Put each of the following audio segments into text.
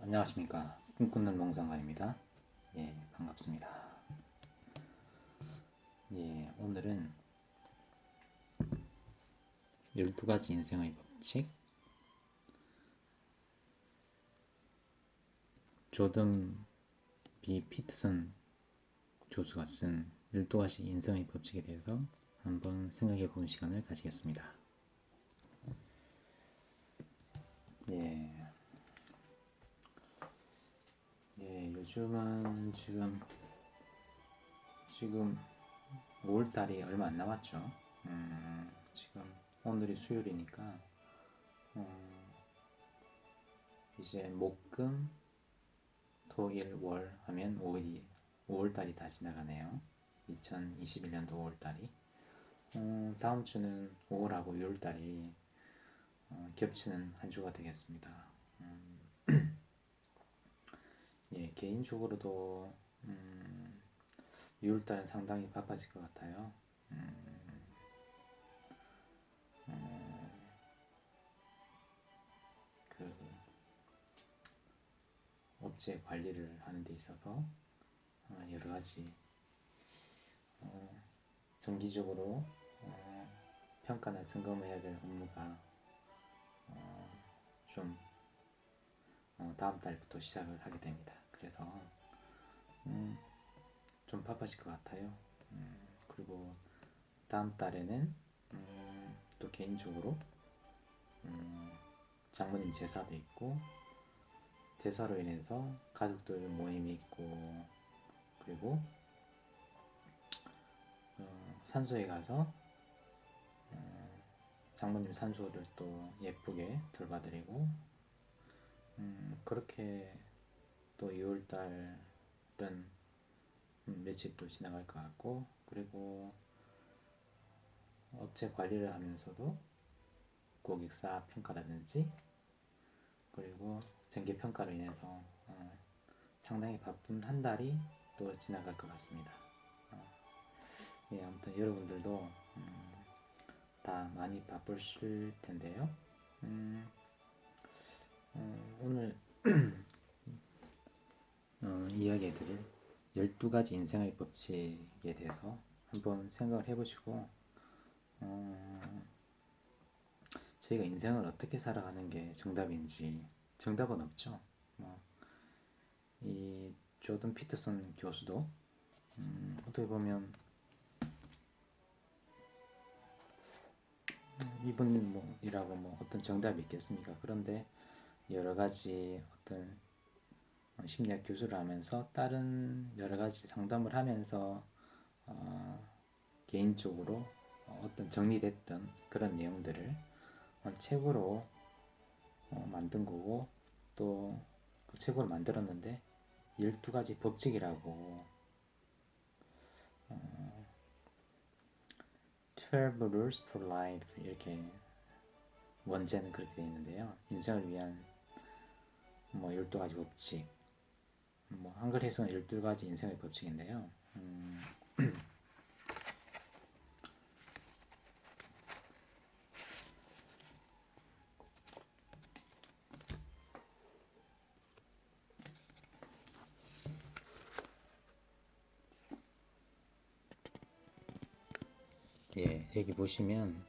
안녕하십니까. 꿈꾸는 몽상가입니다. 예, 반갑습니다. 예, 오늘은 12가지 인생의 법칙, 조던 B. 피터슨 교수가 쓴 12가지 인생의 법칙에 대해서 한번 생각해 보는 시간을 가지겠습니다. 예, 요즘은 지금 5월달이 얼마 안 남았죠. 지금 오늘이 수요일이니까 이제 목금 토일 월 하면 5월달이 다 지나가네요. 2021년도 5월달이. 다음 주는 5월하고 6월달이 겹치는 한 주가 되겠습니다. 예, 개인적으로도 6월달은 상당히 바빠질 것 같아요. 그 업체 관리를 하는 데 있어서 여러 가지 정기적으로 평가나 점검해야 될 업무가 좀 다음 달부터 시작을 하게 됩니다. 그래서 좀 바빠질 것 같아요. 그리고 다음 달에는 또 개인적으로 장모님 제사도 있고, 제사로 인해서 가족들 모임이 있고, 그리고 산소에 가서 장모님 산소를 또 예쁘게 돌봐드리고, 그렇게 또 6월달은 며칠 또 지나갈 것 같고, 그리고 업체 관리를 하면서도 고객사 평가라든지, 그리고 전기 평가로 인해서 상당히 바쁜 한 달이 또 지나갈 것 같습니다. 예, 아무튼 여러분들도 다 많이 바쁘실 텐데요. 오늘 이야기해드릴 12가지 인생의 법칙에 대해서 한번 생각을 해보시고, 저희가 인생을 어떻게 살아가는 게 정답인지, 정답은 없죠. 이 조던 피터슨 교수도 어떻게 보면 이분이라고 어떤 정답이 있겠습니까? 그런데 여러 가지 어떤 심리학 교수를 하면서 다른 여러 가지 상담을 하면서 개인적으로 어떤 정리됐던 그런 내용들을 책으로 만든 거고, 또 그 책으로 만들었는데 12가지 법칙이라고 12 rules for life 이렇게 원제는 그렇게 되어 있는데요. 인생을 위한 12가지 법칙, 한글 해석은 12가지 인생의 법칙인데요. 예, 여기 보시면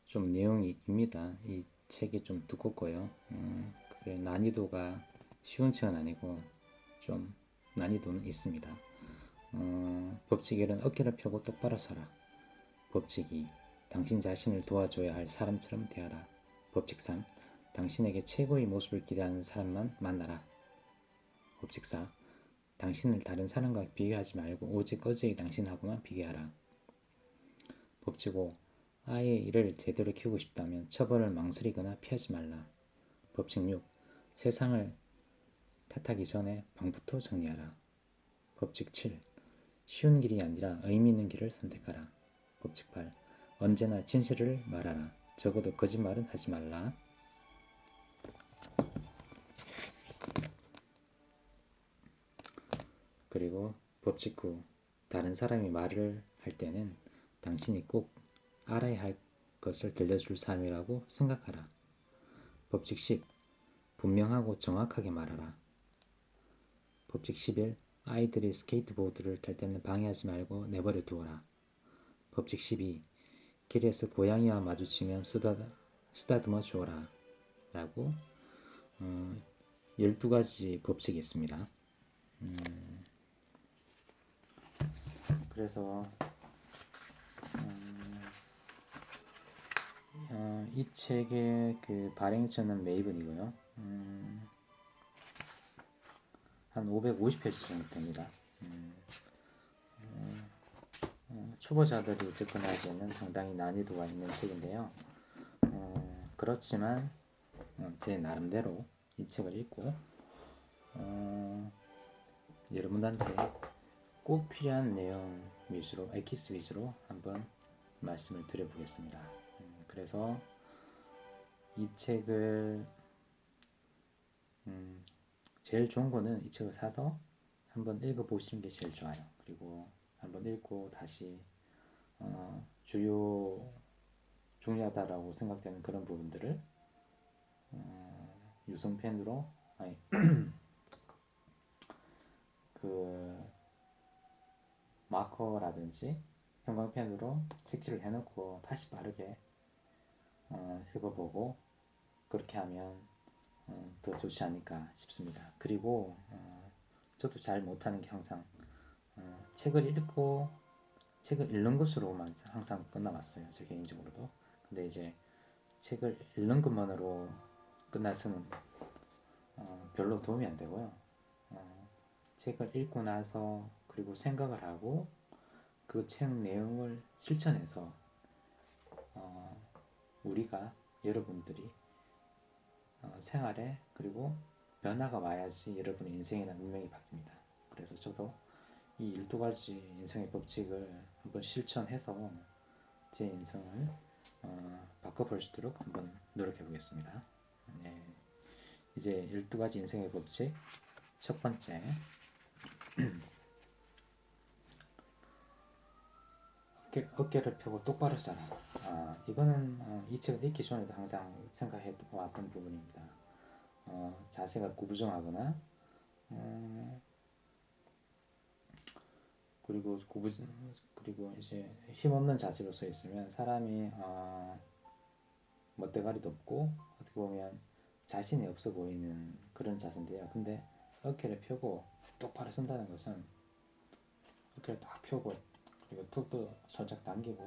좀 내용이 깁니다. 이 책이 좀 두껍고요. 그래, 난이도가 쉬운 책은 아니고 좀 난이도는 있습니다. 법칙 1은 어깨를 펴고 똑바로 서라. 법칙 2. 당신 자신을 도와줘야 할 사람처럼 대하라. 법칙 3. 당신에게 최고의 모습을 기대하는 사람만 만나라. 법칙 4. 당신을 다른 사람과 비교하지 말고 오직 어제의 당신하고만 비교하라. 법칙 5. 아이의 일을 제대로 키우고 싶다면 처벌을 망설이거나 피하지 말라. 법칙 6. 세상을 탓하기 전에 방부터 정리하라. 법칙 7. 쉬운 길이 아니라 의미 있는 길을 선택하라. 법칙 8. 언제나 진실을 말하라. 적어도 거짓말은 하지 말라. 그리고 법칙 9. 다른 사람이 말을 할 때는 당신이 꼭 알아야 할 것을 들려줄 사람이라고 생각하라. 법칙 10. 분명하고 정확하게 말하라. 법칙 11. 아이들이 스케이트보드를 탈 때는 방해하지 말고 내버려 두어라. 법칙 12. 길에서 고양이와 마주치면 쓰다듬어 주어라. 라고 12가지 법칙이 있습니다. 그래서 이 책의 그 발행처는 매입은이고요. 한 550페이지 정도 됩니다. 초보자들이 접근하기에는 상당히 난이도가 있는 책인데요. 그렇지만 제 나름대로 이 책을 읽고 여러분한테 꼭 필요한 내용 위주로, 엑기스 위주로 한번 말씀을 드려보겠습니다. 그래서 이 책을 제일 좋은 거는 이 책을 사서 한번 읽어보시는 게 제일 좋아요. 그리고 한번 읽고 다시 중요하다라고 생각되는 그런 부분들을 유성펜으로 그 마커라든지 형광펜으로 색칠을 해놓고 다시 빠르게 읽어보고 그렇게 하면 더 좋지 않을까 싶습니다. 그리고 저도 잘 못하는 게 항상 책을 읽는 것으로만 항상 끝나갔어요. 제 개인적으로도. 근데 이제 책을 읽는 것만으로 끝나서는 별로 도움이 안 되고요. 책을 읽고 나서 그리고 생각을 하고 그 책 내용을 실천해서 우리가 여러분들이 생활에 그리고 변화가 와야지 여러분의 인생이나 운명이 바뀝니다. 그래서 저도 이 12가지 인생의 법칙을 한번 실천해서 제 인생을 바꿔볼 수 있도록 한번 노력해 보겠습니다. 네. 이제 12가지 인생의 법칙 첫 번째 어깨를 펴고 똑바로 서라. 이거는 이 책을 읽기 전에도 항상 생각해 왔던 부분입니다. 자세가 구부정하거나 그리고 이제 힘없는 자세로 서 있으면 사람이 멋대가리도 없고 어떻게 보면 자신이 없어 보이는 그런 자세인데요. 근데 어깨를 펴고 똑바로 선다는 것은 어깨를 딱 펴고 그리고 턱도 살짝 당기고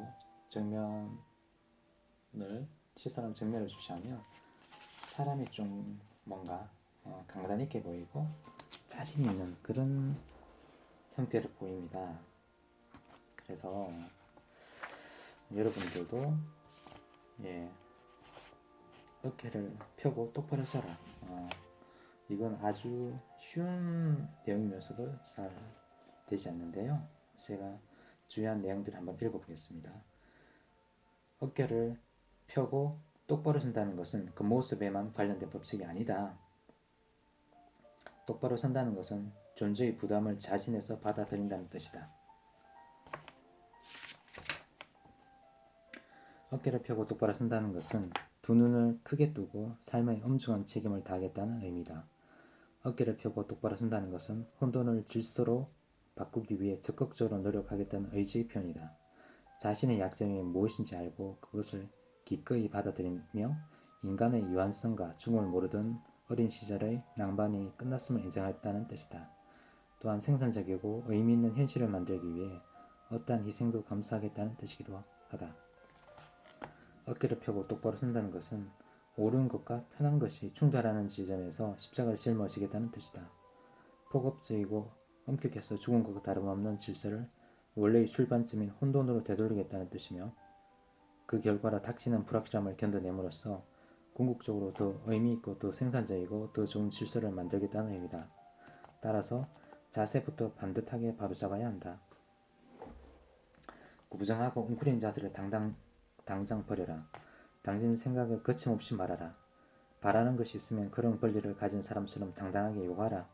시선을 정면을 주시하면 사람이 좀 뭔가 강단 있게 보이고 자신 있는 그런 형태로 보입니다. 그래서 여러분들도 어깨를 펴고 똑바로 서라. 이건 아주 쉬운 내용이면서도 잘 되지 않는데요. 제가 중요한 내용들을 한번 읽어보겠습니다. 어깨를 펴고 똑바로 선다는 것은 그 모습에만 관련된 법칙이 아니다. 똑바로 선다는 것은 존재의 부담을 자진해서 받아들인다는 뜻이다. 어깨를 펴고 똑바로 선다는 것은 두 눈을 크게 뜨고 삶의 엄중한 책임을 다하겠다는 의미다. 어깨를 펴고 똑바로 선다는 것은 혼돈을 질서로 바꾸기 위해 적극적으로 노력하겠다는 의지의 표현이다. 자신의 약점이 무엇인지 알고 그것을 기꺼이 받아들이며 인간의 유한성과 죽음을 모르던 어린 시절의 낭만이 끝났음을 인정했다는 뜻이다. 또한 생산적이고 의미 있는 현실을 만들기 위해 어떠한 희생도 감수하겠다는 뜻이기도 하다. 어깨를 펴고 똑바로 선다는 것은 옳은 것과 편한 것이 충돌하는 지점에서 십자가를 짊어지겠다는 뜻이다. 폭업적이고 엄격해서 죽은 것과 다름없는 질서를 원래의 출발점인 혼돈으로 되돌리겠다는 뜻이며 그 결과로 닥치는 불확실함을 견뎌냄으로써 궁극적으로 더 의미있고 더 생산적이고 더 좋은 질서를 만들겠다는 의미다. 따라서 자세부터 반듯하게 바로잡아야 한다. 구부정하고 웅크린 자세를 당장 버려라. 당신 생각을 거침없이 말하라. 바라는 것이 있으면 그런 권리를 가진 사람처럼 당당하게 요구하라.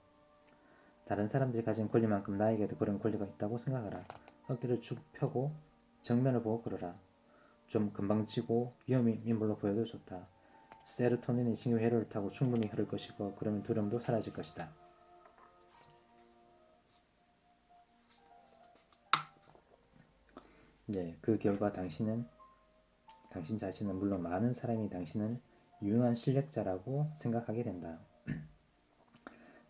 다른 사람들이 가진 권리만큼 나에게도 그런 권리가 있다고 생각하라. 어깨를 쭉 펴고 정면을 보고 걸어라. 좀 건방지고 위험이 인물로 보여도 좋다. 세로토닌이 신경 회로를 타고 충분히 흐를 것이고 그러면 두려움도 사라질 것이다. 그 결과 당신 자신은 물론 많은 사람이 당신을 유능한 실력자라고 생각하게 된다.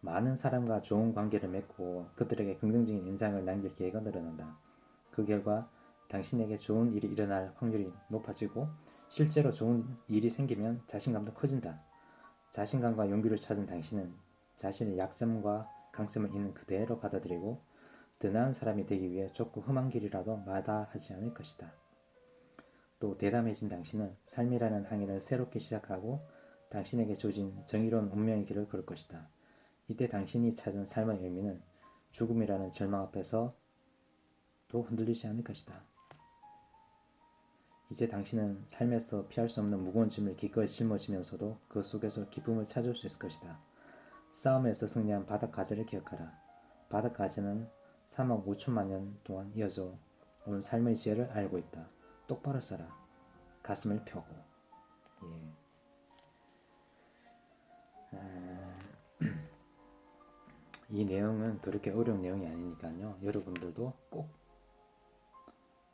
많은 사람과 좋은 관계를 맺고 그들에게 긍정적인 인상을 남길 기회가 늘어난다. 그 결과 당신에게 좋은 일이 일어날 확률이 높아지고 실제로 좋은 일이 생기면 자신감도 커진다. 자신감과 용기를 찾은 당신은 자신의 약점과 강점을 있는 그대로 받아들이고 더 나은 사람이 되기 위해 좁고 험한 길이라도 마다하지 않을 것이다. 또 대담해진 당신은 삶이라는 항해를 새롭게 시작하고 당신에게 주어진 정의로운 운명의 길을 걸을 것이다. 이때 당신이 찾은 삶의 의미는 죽음이라는 절망 앞에서도 흔들리지 않을 것이다. 이제 당신은 삶에서 피할 수 없는 무거운 짐을 기꺼이 짊어지면서도 그 속에서 기쁨을 찾을 수 있을 것이다. 싸움에서 승리한 바닷가재를 기억하라. 바닷가재는 3억 5천만 년 동안 이어져 온 삶의 지혜를 알고 있다. 똑바로 서라. 가슴을 펴고. 이 내용은 그렇게 어려운 내용이 아니니까요. 여러분들도 꼭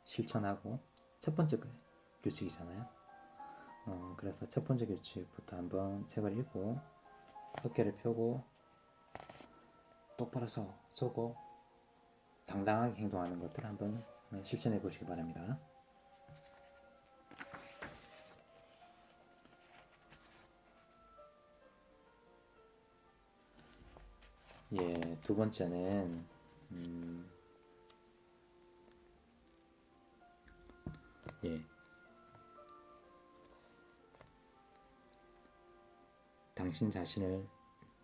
실천하고 첫 번째 규칙이잖아요. 그래서 첫 번째 규칙부터 한번 책을 읽고 어깨를 펴고 똑바로 서고 당당하게 행동하는 것들을 한번 실천해 보시기 바랍니다. 두 번째는 당신 자신을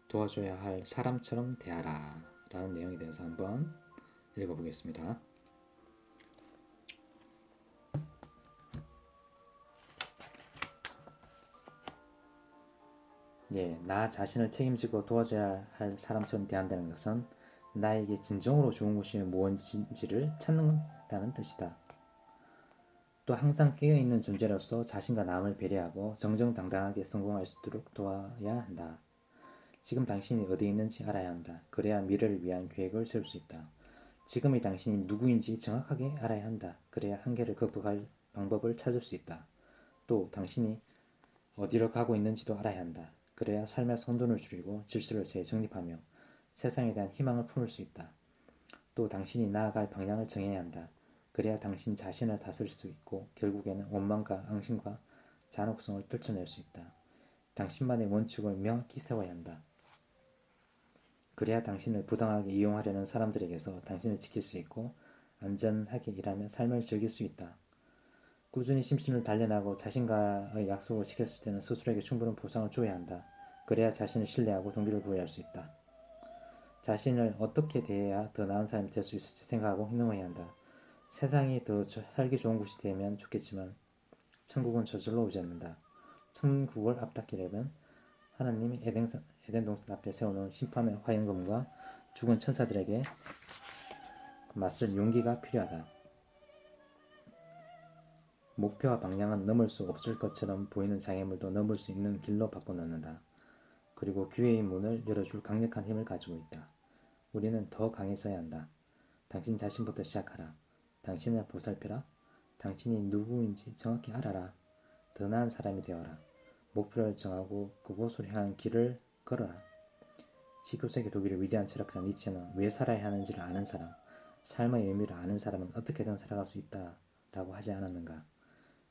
도와줘야 할 사람처럼 대하라 라는 내용에 대해서 한번 읽어보겠습니다. 나 자신을 책임지고 도와줘야 할 사람처럼 대한다는 것은 나에게 진정으로 좋은 것이 무엇인지를 찾는다는 뜻이다. 또 항상 깨어있는 존재로서 자신과 남을 배려하고 정정당당하게 성공할 수 있도록 도와야 한다. 지금 당신이 어디에 있는지 알아야 한다. 그래야 미래를 위한 계획을 세울 수 있다. 지금의 당신이 누구인지 정확하게 알아야 한다. 그래야 한계를 극복할 방법을 찾을 수 있다. 또 당신이 어디로 가고 있는지도 알아야 한다. 그래야 삶에서 혼돈을 줄이고 질서를 재정립하며 세상에 대한 희망을 품을 수 있다. 또 당신이 나아갈 방향을 정해야 한다. 그래야 당신 자신을 다스릴 수 있고 결국에는 원망과 앙심과 잔혹성을 떨쳐낼 수 있다. 당신만의 원칙을 명확히 세워야 한다. 그래야 당신을 부당하게 이용하려는 사람들에게서 당신을 지킬 수 있고 안전하게 일하며 삶을 즐길 수 있다. 꾸준히 심신을 단련하고 자신과의 약속을 지켰을 때는 스스로에게 충분한 보상을 줘야 한다. 그래야 자신을 신뢰하고 동기를 부여할 수 있다. 자신을 어떻게 대해야 더 나은 사람이 될 수 있을지 생각하고 행동해야 한다. 세상이 더 살기 좋은 곳이 되면 좋겠지만 천국은 저절로 오지 않는다. 천국을 앞닦기려면 하나님이 에덴 동산 앞에 세워놓은 심판의 화영금과 죽은 천사들에게 맞설 용기가 필요하다. 목표와 방향은 넘을 수 없을 것처럼 보이는 장애물도 넘을 수 있는 길로 바꿔놓는다. 그리고 기회의 문을 열어줄 강력한 힘을 가지고 있다. 우리는 더 강해져야 한다. 당신 자신부터 시작하라. 당신을 보살펴라. 당신이 누구인지 정확히 알아라. 더 나은 사람이 되어라. 목표를 정하고 그곳으로 향한 길을 걸어라. 19세기 독일의 위대한 철학자 니체는 왜 살아야 하는지를 아는 사람, 삶의 의미를 아는 사람은 어떻게든 살아갈 수 있다라고 하지 않았는가.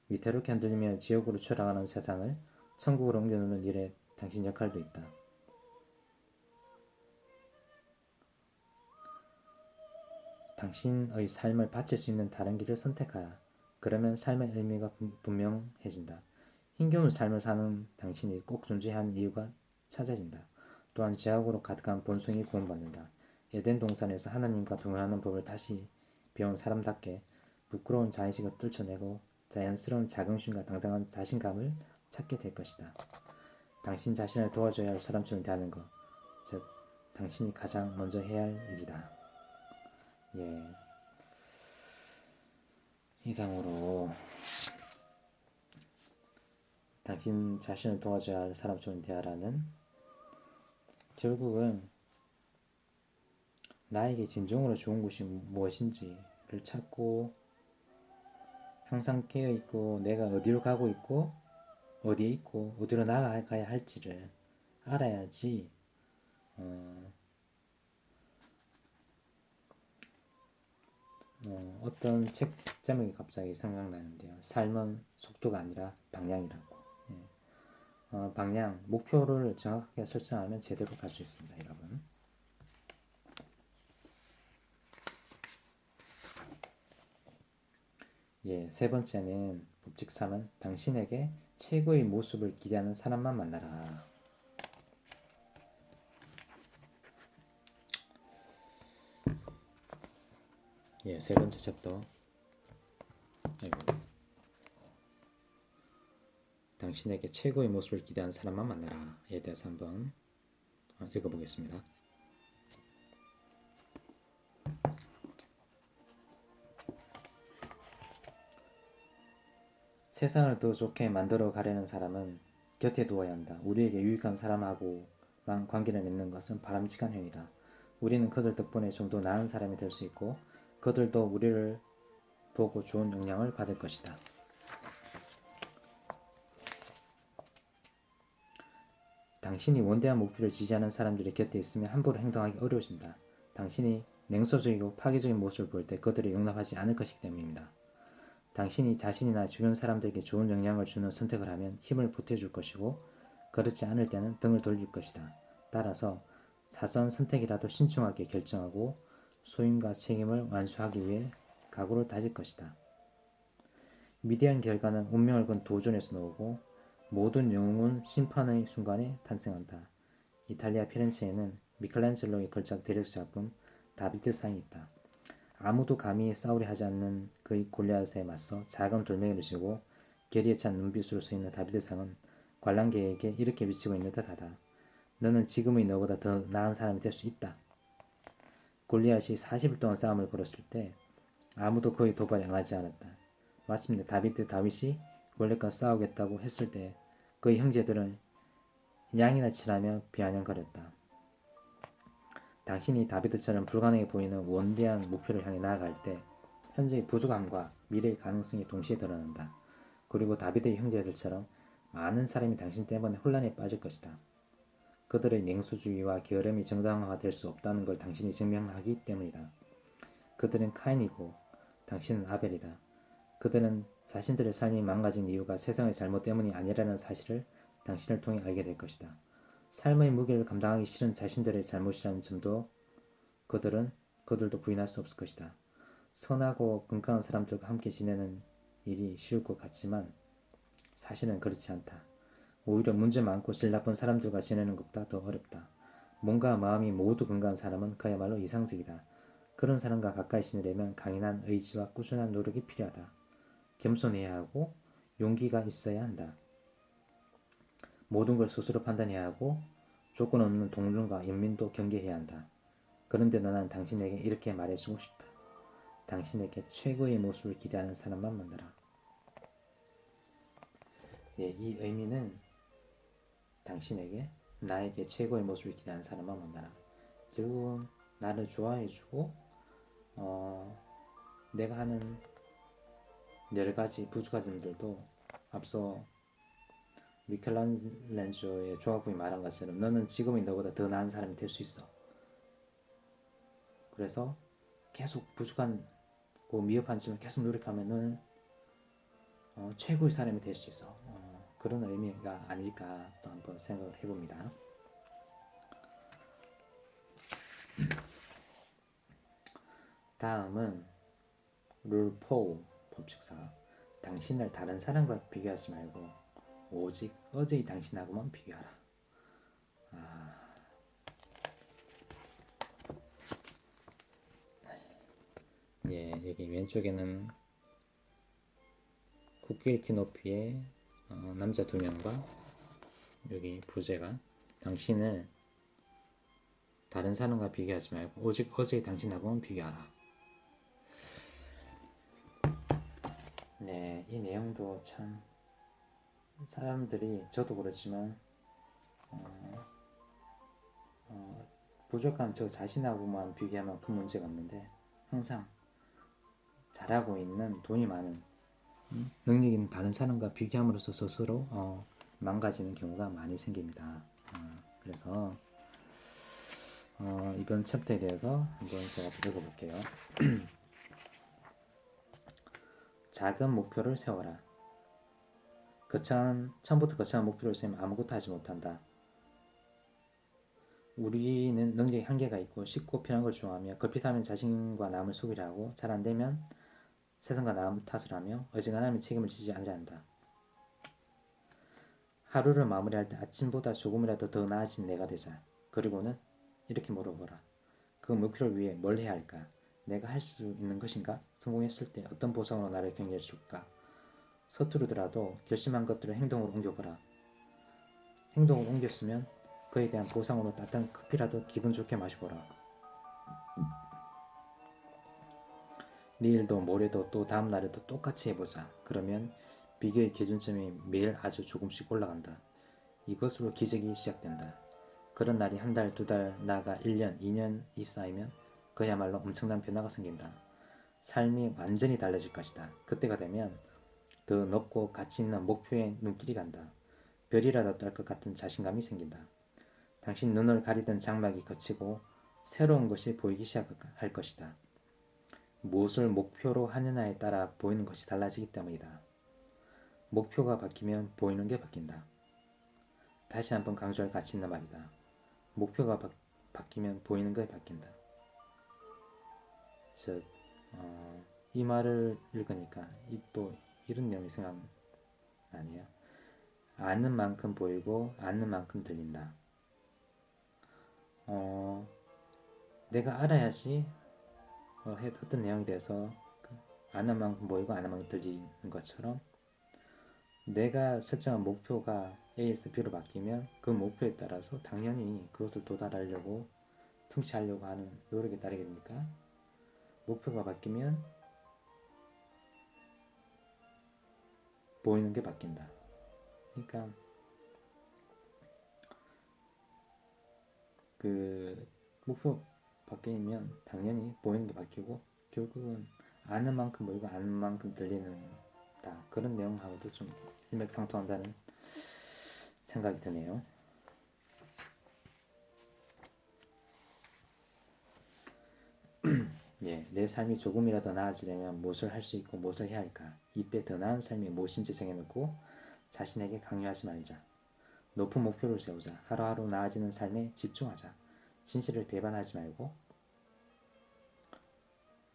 위태롭게 흔들리며 지옥으로 추락하는 세상을 천국으로 옮겨놓는 일에 당신 역할도 있다. 당신의 삶을 바칠 수 있는 다른 길을 선택하라. 그러면 삶의 의미가 분명해진다. 힘겨운 삶을 사는 당신이 꼭 존재해야 하는 이유가 찾아진다. 또한 죄악으로 가득한 본성이 구원받는다. 에덴 동산에서 하나님과 동행하는 법을 다시 배운 사람답게 부끄러운 자의식을 떨쳐내고 자연스러운 자긍심과 당당한 자신감을 찾게 될 것이다. 당신 자신을 도와줘야 할 사람처럼 대하는 것, 즉 당신이 가장 먼저 해야 할 일이다. 이상으로 당신 자신을 도와줘야 할 사람처럼 대하라는, 결국은 나에게 진정으로 좋은 것이 무엇인지를 찾고 항상 깨어있고 내가 어디로 가고 있고 어디에 있고 어디로 나아가야 할지를 알아야지. 어떤 책 제목이 갑자기 생각나는데요. 삶은 속도가 아니라 방향이라고. 방향, 목표를 정확하게 설정하면 제대로 갈 수 있습니다, 여러분. 예, 세 번째는 법칙 3은 당신에게 최고의 모습을 기대하는 사람만 만나라. 예, 세 번째 챕터. 당신에게 최고의 모습을 기대하는 사람만 만나라에 대해서 한번 읽어보겠습니다. 세상을 더 좋게 만들어 가려는 사람은 곁에 두어야 한다. 우리에게 유익한 사람하고만 관계를 맺는 것은 바람직한 행위다. 우리는 그들 덕분에 좀 더 나은 사람이 될 수 있고 그들도 우리를 보고 좋은 영향을 받을 것이다. 당신이 원대한 목표를 지지하는 사람들이 곁에 있으면 함부로 행동하기 어려워진다. 당신이 냉소적이고 파괴적인 모습을 보일 때 그들을 용납하지 않을 것이기 때문입니다. 당신이 자신이나 주변 사람들에게 좋은 영향을 주는 선택을 하면 힘을 보태줄 것이고 그렇지 않을 때는 등을 돌릴 것이다. 따라서 사소한 선택이라도 신중하게 결정하고 소임과 책임을 완수하기 위해 각오를 다질 것이다. 위대한 결과는 운명을 건 도전에서 나오고 모든 영웅은 심판의 순간에 탄생한다. 이탈리아 피렌체에는 미켈란젤로의 걸작 대력 작품 다비드상이 있다. 아무도 감히 싸우려 하지 않는 그의 골리앗에 맞서 작은 돌멩이를 쥐고 결의에 찬 눈빛으로 서 있는 다비드상은 관람객에게 이렇게 비치고 있는 듯하다. 너는 지금의 너보다 더 나은 사람이 될 수 있다. 골리앗이 40일 동안 싸움을 걸었을 때 아무도 그의 도발에 응하지 않았다. 마침내 다윗이 골리앗과 싸우겠다고 했을 때 그의 형제들은 양이나 치라며 비아냥거렸다. 당신이 다비드처럼 불가능해 보이는 원대한 목표를 향해 나아갈 때 현재의 부족함과 미래의 가능성이 동시에 드러난다. 그리고 다비드의 형제들처럼 많은 사람이 당신 때문에 혼란에 빠질 것이다. 그들의 냉소주의와 게으름이 정당화될 수 없다는 걸 당신이 증명하기 때문이다. 그들은 카인이고 당신은 아벨이다. 그들은 자신들의 삶이 망가진 이유가 세상의 잘못 때문이 아니라는 사실을 당신을 통해 알게 될 것이다. 삶의 무게를 감당하기 싫은 자신들의 잘못이라는 점도 그들도 부인할 수 없을 것이다. 선하고 건강한 사람들과 함께 지내는 일이 쉬울 것 같지만 사실은 그렇지 않다. 오히려 문제 많고 질 나쁜 사람들과 지내는 것보다 더 어렵다. 몸과 마음이 모두 건강한 사람은 그야말로 이상적이다. 그런 사람과 가까이 지내려면 강인한 의지와 꾸준한 노력이 필요하다. 겸손해야 하고 용기가 있어야 한다. 모든 걸 스스로 판단해야 하고 조건 없는 동정과 연민도 경계해야 한다. 그런데 나는 당신에게 이렇게 말해주고 싶다. 당신에게 최고의 모습을 기대하는 사람만 만나라. 예, 이 의미는 당신에게 나에게 최고의 모습을 기대하는 사람만 만나라. 결국은 나를 좋아해주고 내가 하는 여러가지 부족한 점들도 앞서 미켈란젤로의 조각품이 말한 것처럼 너는 지금의 너보다 더 나은 사람이 될 수 있어. 그래서 계속 부족하고 미흡한 점을 계속 노력하면 너는 최고의 사람이 될 수 있어. 그런 의미가 아닐까 또 한번 생각을 해봅니다. 다음은 룰 4 법칙 4. 당신을 다른 사람과 비교하지 말고 오직 어제의 당신하고만 비교하라. 예, 여기 왼쪽에는 코끼리 높이의 남자 2명과 여기 부제가 당신을 다른 사람과 비교하지 말고 오직 어제의 당신하고만 비교하라. 네, 이 내용도 참 사람들이 저도 그렇지만 부족한 저 자신하고만 비교하면 큰 문제가 없는데 항상 잘하고 있는 돈이 많은 능력 있는 다른 사람과 비교함으로써 스스로 망가지는 경우가 많이 생깁니다. 그래서 이번 챕터에 대해서 한번 제가 읽어볼게요. 작은 목표를 세워라. 처음부터 거창한 목표를 세우면 아무것도 하지 못한다. 우리는 능력에 한계가 있고 쉽고 편한 걸 좋아하며 급히하면 자신과 남을 속이려 하고 잘 안되면 세상과 남 탓을 하며 어지간하면 책임을 지지 않으려 한다. 하루를 마무리할 때 아침보다 조금이라도 더 나아진 내가 되자. 그리고는 이렇게 물어보라. 그 목표를 위해 뭘 해야 할까? 내가 할 수 있는 것인가? 성공했을 때 어떤 보상으로 나를 격려해 줄까? 서투르더라도 결심한 것들을 행동으로 옮겨보라. 행동을 옮겼으면 그에 대한 보상으로 따뜻한 커피라도 기분 좋게 마셔보라. 내일도 모레도 또 다음 날에도 똑같이 해보자. 그러면 비교의 기준점이 매일 아주 조금씩 올라간다. 이것으로 기적이 시작된다. 그런 날이 한 달, 두 달, 나아가 1년, 2년이 쌓이면 그야말로 엄청난 변화가 생긴다. 삶이 완전히 달라질 것이다. 그때가 되면 더 높고 가치 있는 목표에 눈길이 간다. 별이라도 딸 것 같은 자신감이 생긴다. 당신 눈을 가리던 장막이 거치고 새로운 것이 보이기 시작할 것이다. 무엇을 목표로 하느냐에 따라 보이는 것이 달라지기 때문이다. 목표가 바뀌면 보이는 게 바뀐다. 다시 한번 강조할 가치 있는 말이다. 목표가 바뀌면 보이는 게 바뀐다. 즉, 이 말을 읽으니까 또 이런 내용이 생각나네요. 아는 만큼 보이고 아는 만큼 들린다. 내가 알아야지 어떤 내용에 대해서 아는 만큼 보이고 아는 만큼 들리는 것처럼 내가 설정한 목표가 A에서 B로 바뀌면 그 목표에 따라서 당연히 그것을 도달하려고 성취하려고 하는 노력에 따르게 되니까 목표가 바뀌면 보이는 게 바뀐다. 그러니까 그 목표 바뀌면 당연히 보이는 게 바뀌고 결국은 아는 만큼 보이고 아는 만큼 들리는 다 그런 내용하고도 좀 일맥상통한다는 생각이 드네요. 예, 내 삶이 조금이라도 나아지려면 무엇을 할 수 있고 무엇을 해야 할까? 이때 더 나은 삶이 무엇인지 정해놓고 자신에게 강요하지 말자. 높은 목표를 세우자. 하루하루 나아지는 삶에 집중하자. 진실을 배반하지 말고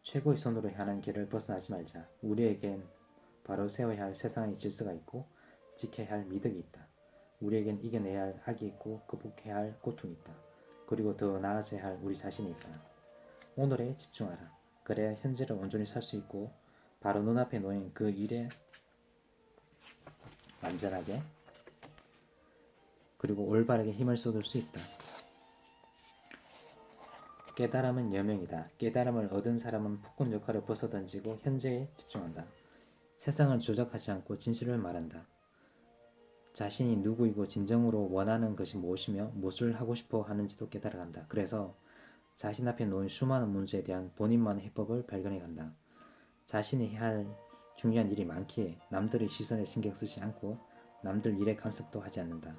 최고의 선으로 향하는 길을 벗어나지 말자. 우리에겐 바로 세워야 할 세상의 질서가 있고 지켜야 할 미덕이 있다. 우리에겐 이겨내야 할 악이 있고 극복해야 할 고통이 있다. 그리고 더 나아져야 할 우리 자신이 있다. 오늘에 집중하라. 그래야 현재를 온전히 살 수 있고 바로 눈앞에 놓인 그 일에 완전하게 그리고 올바르게 힘을 쏟을 수 있다. 깨달음은 여명이다. 깨달음을 얻은 사람은 폭군 역할을 벗어던지고 현재에 집중한다. 세상을 조작하지 않고 진실을 말한다. 자신이 누구이고 진정으로 원하는 것이 무엇이며 무엇을 하고 싶어 하는지도 깨달아간다. 그래서 자신 앞에 놓인 수많은 문제에 대한 본인만의 해법을 발견해간다. 자신이 해야 할 중요한 일이 많기에 남들의 시선에 신경 쓰지 않고 남들 일에 간섭도 하지 않는다.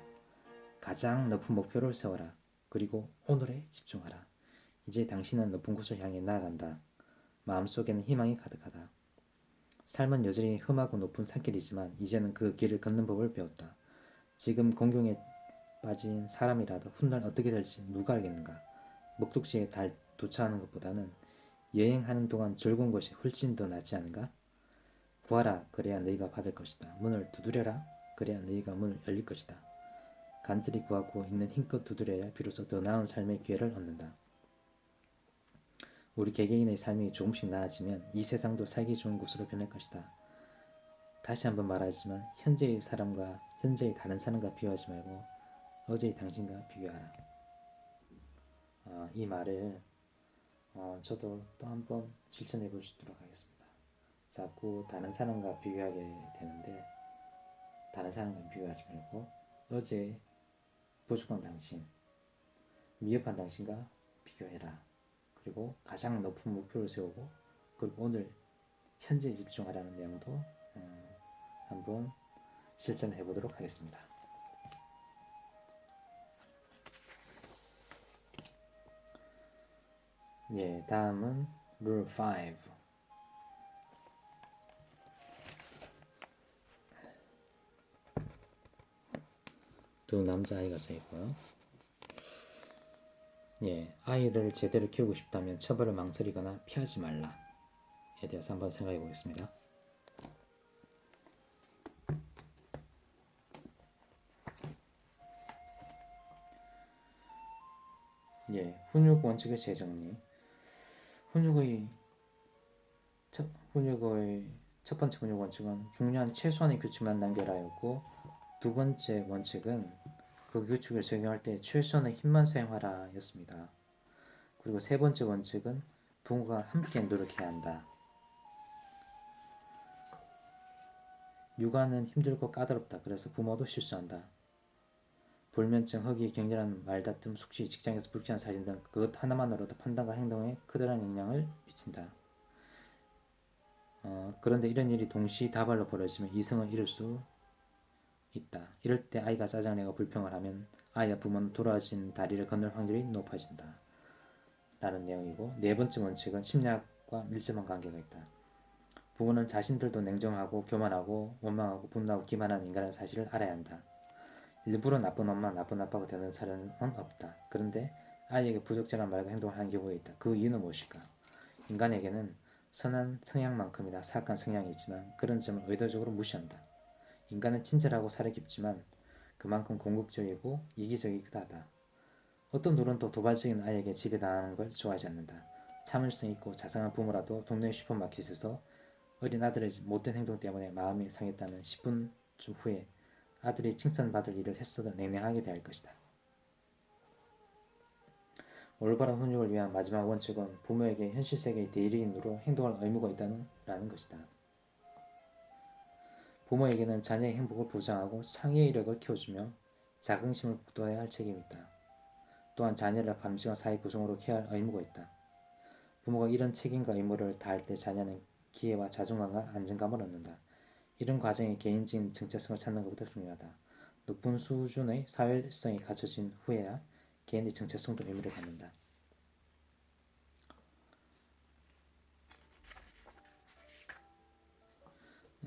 가장 높은 목표를 세워라. 그리고 오늘에 집중하라. 이제 당신은 높은 곳을 향해 나아간다. 마음속에는 희망이 가득하다. 삶은 여전히 험하고 높은 산길이지만 이제는 그 길을 걷는 법을 배웠다. 지금 공경에 빠진 사람이라도 훗날 어떻게 될지 누가 알겠는가. 목적지에 도착하는 것보다는 여행하는 동안 즐거운 것이 훨씬 더 낫지 않은가? 구하라 그래야 너희가 받을 것이다. 문을 두드려라 그래야 너희가 문을 열릴 것이다. 간절히 구하고 있는 힘껏 두드려야 비로소 더 나은 삶의 기회를 얻는다. 우리 개개인의 삶이 조금씩 나아지면 이 세상도 살기 좋은 곳으로 변할 것이다. 다시 한번 말하지만 현재의 사람과 현재의 다른 사람과 비교하지 말고 어제의 당신과 비교하라. 이 말을 저도 또 한번 실천해 보시도록 하겠습니다. 자꾸 다른 사람과 비교하게 되는데 다른 사람과 비교하지 말고 어제 부족한 당신, 미흡한 당신과 비교해라. 그리고 가장 높은 목표를 세우고 그리고 오늘 현재에 집중하라는 내용도 한번 실천을 해보도록 하겠습니다. 예, 다음은 룰 5. 두 남자아이가 써있고요. 예, 아이를 제대로 키우고 싶다면 처벌을 망설이거나 피하지 말라에 대해서 한번 생각해 보겠습니다. 예, 훈육 원칙의 재정리. 훈육의 첫 번째 훈육 원칙은 중요한 최소한의 규칙만 남겨라였고, 두 번째 원칙은 그 규칙을 적용할 때 최소한의 힘만 사용하라 였습니다. 그리고 세 번째 원칙은 부모가 함께 노력해야 한다. 육아는 힘들고 까다롭다. 그래서 부모도 실수한다. 불면증, 허기, 격렬한 말다툼, 숙취, 직장에서 불쾌한 사진 등 그것 하나만으로도 판단과 행동에 크다란 영향을 미친다. 그런데 이런 일이 동시다발로 벌어지면 이성을 잃을 수 있다. 이럴 때 아이가 짜증내고 불평을 하면 아이와 부모는 돌아진 다리를 건널 확률이 높아진다. 라는 내용이고, 네 번째 원칙은 심리학과 밀접한 관계가 있다. 부모는 자신들도 냉정하고 교만하고 원망하고 분노하고 기만한 인간의 사실을 알아야 한다. 일부러 나쁜 엄마, 나쁜 아빠가 되는 사람은 없다. 그런데 아이에게 부적절한 말과 행동을 하는 경우가 있다. 그 이유는 무엇일까? 인간에게는 선한 성향만큼이나 사악한 성향이 있지만 그런 점을 의도적으로 무시한다. 인간은 친절하고 살이 깊지만 그만큼 공격적이고 이기적이기도 하다. 어떤 노는 또 도발적인 아이에게 지배당하는 걸 좋아하지 않는다. 참을성 있고 자상한 부모라도 동네 슈퍼마켓에서 어린 아들의 못된 행동 때문에 마음이 상했다면 10분쯤 후에 아들이 칭찬받을 일을 했어도 냉랭하게 대할 것이다. 올바른 훈육을 위한 마지막 원칙은 부모에게 현실 세계의 대리인으로 행동할 의무가 있다는 것이다. 부모에게는 자녀의 행복을 보장하고 창의의 이력을 키워주며 자긍심을 북돋아야 할 책임이 있다. 또한 자녀를 바람직한 사회 구성으로 케어할 의무가 있다. 부모가 이런 책임과 의무를 다할 때 자녀는 기회와 자존감과 안정감을 얻는다. 이런 과정에 개인적인 정체성을 찾는 것보다 중요하다. 높은 수준의 사회성이 갖춰진 후에야 개인의 정체성도 의미를 갖는다.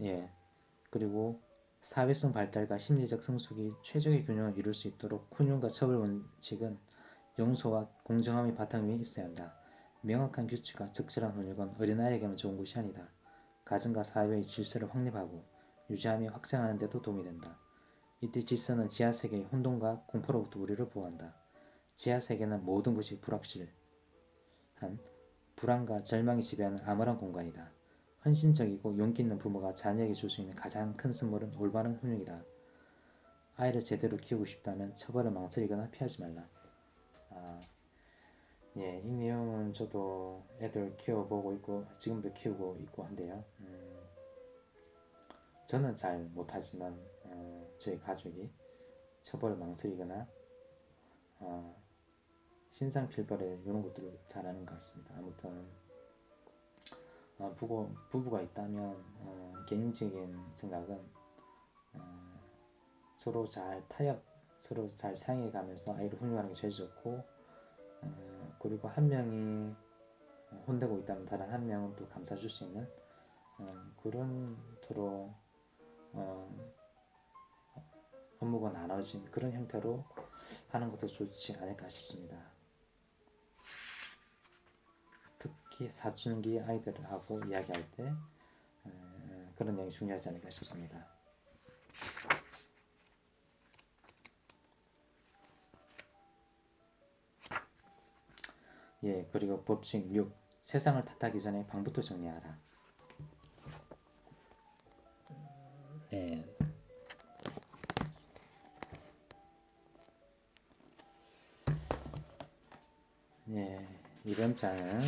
예, 그리고 사회성 발달과 심리적 성숙이 최적의 균형을 이룰 수 있도록 훈육과 처벌 원칙은 용서와 공정함의 바탕 위에 있어야 한다. 명확한 규칙과 적절한 훈육은 어린아이에게만 좋은 것이 아니다. 가정과 사회의 질서를 확립하고 유지하며 확장하는 데도 도움이 된다. 이때 질서는 지하세계의 혼돈과 공포로부터 우리를 보호한다. 지하세계는 모든 것이 불확실한 불안과 절망이 지배하는 암울한 공간이다. 헌신적이고 용기 있는 부모가 자녀에게 줄 수 있는 가장 큰 선물은 올바른 훈육이다. 아이를 제대로 키우고 싶다면 처벌을 망설이거나 피하지 말라. 예, 이 내용은 저도 애들 키워보고 있고 지금도 키우고 있고 한데요. 저는 잘 못하지만 저희 가족이 처벌을 망설이거나 신상필벌에 이런 것들을 잘하는 것 같습니다. 아무튼 부부가 있다면 개인적인 생각은 서로 잘 서로 잘 상해가면서 아이를 훈육하는 게 제일 좋고, 그리고 한 명이 혼내고 있다면 다른 한 명은 또 감싸줄 수 있는 그런 서로 업무가 나눠진 그런 형태로 하는 것도 좋지 않을까 싶습니다. 특히 사춘기 아이들하고 이야기할 때 그런 내용이 중요하지 않을까 싶습니다. 예, 그리고 법칙 6. 세상을 탓하기 전에 방부터 정리하라. 네. 예, 이번 장은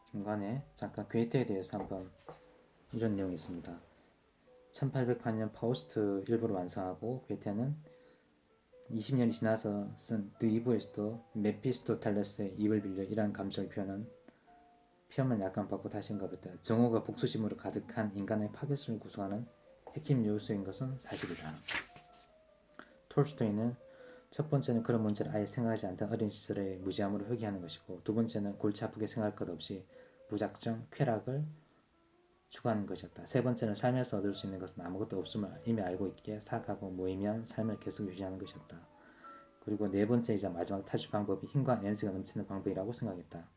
중간에 잠깐 괴테에 대해서 한번 이런 내용이 있습니다. 1808년 파우스트 일부를 완성하고 괴테는 20년이 지나서 쓴 드이브에서도 메피스토텔레스의 입을 빌려 이러한 감정을 표현만 약간 바꿔 다시 언급했다. 정오가 복수심으로 가득한 인간의 파괴성을 구성하는 핵심 요소인 것은 사실이다. 톨스토이는 첫 번째는 그런 문제를 아예 생각하지 않던 어린 시절의 무지함으로 회귀하는 것이고, 두 번째는 골치 아프게 생각할 것 없이 무작정 쾌락을 추구하는 것이었다. 세 번째는 삶에서 얻을 수 있는 것은 아무것도 없음을 이미 알고 있기에 사악하고 무의미한 삶을 계속 유지하는 것이었다. 그리고 네 번째이자 마지막 탈출 방법이 힘과 에너지가 넘치는 방법이라고 생각했다.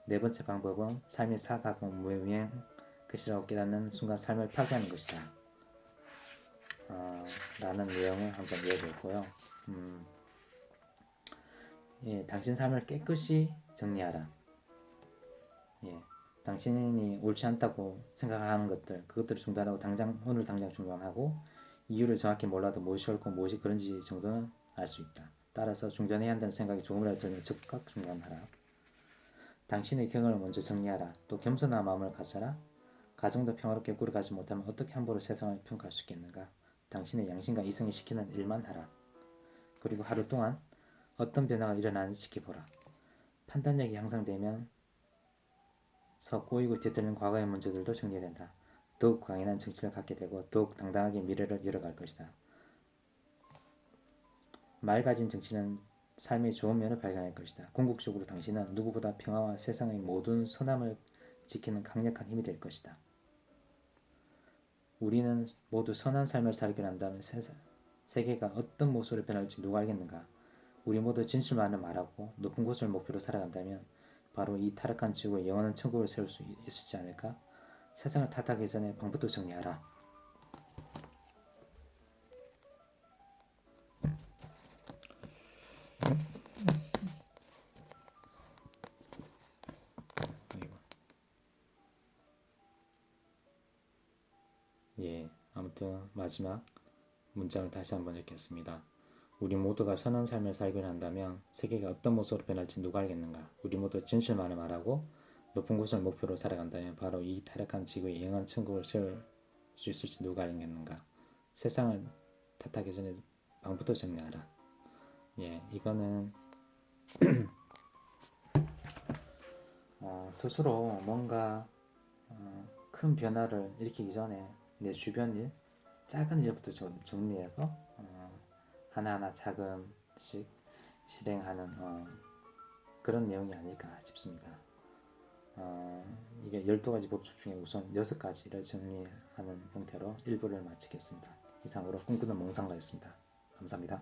네 번째 방법은 삶이 사악하고 무의미한 것이라고 깨닫는 순간 삶을 파괴하는 것이다. 라는 내용을 한번 이야기했고요. 예, 당신 삶을 깨끗이 정리하라. 예, 당신이 옳지 않다고 생각하는 것들, 그것들을 중단하고 오늘 당장 중단하고, 이유를 정확히 몰라도 무엇이 옳고 무엇이 그런지 정도는 알 수 있다. 따라서 중단해야 한다는 생각이 조금이라도 들면 즉각 중단하라. 당신의 경험을 먼저 정리하라. 또 겸손한 마음을 가져라. 가정도 평화롭게 꾸려가지 못하면 어떻게 함부로 세상을 평가할 수 있겠는가. 당신의 양심과 이성이 시키는 일만 하라. 그리고 하루 동안 어떤 변화가 일어나는지 지켜보라. 판단력이 향상되면 꼬이고 뒤틀린 과거의 문제들도 정리된다. 더욱 강인한 정신을 갖게 되고 더욱 당당하게 미래를 이뤄갈 것이다. 맑아진 정신은 삶의 좋은 면을 발견할 것이다. 궁극적으로 당신은 누구보다 평화와 세상의 모든 선함을 지키는 강력한 힘이 될 것이다. 우리는 모두 선한 삶을 살기로 한다면 세계가 어떤 모습으로 변할지 누가 알겠는가? 우리 모두 진실만을 말하고 높은 곳을 목표로 살아간다면 바로 이 타락한 지구에 영원한 천국을 세울 수 있지 않을까? 세상을 탓하기 전에 방부터 정리하라. 예, 아무튼 마지막 문장을 다시 한번 읽겠습니다. 우리 모두가 선한 삶을 살기로 한다면 세계가 어떤 모습으로 변할지 누가 알겠는가? 우리 모두 진실만을 말하고 높은 곳을 목표로 살아간다면 바로 이 타락한 지구에 영원한 천국을 세울 수 있을지 누가 알겠는가? 세상을 탓하기 전에 방부터 정리하라. 예, 이거는 스스로 뭔가 큰 변화를 일으키기 전에 내 주변 일, 작은 일부터 좀 정리해서 하나하나 작은씩 실행하는 그런 내용이 아닐까 싶습니다. 이게 12가지 법칙 중에 우선 6가지를 정리하는 형태로 1부를 마치겠습니다. 이상으로 꿈꾸는 몽상가였습니다. 감사합니다.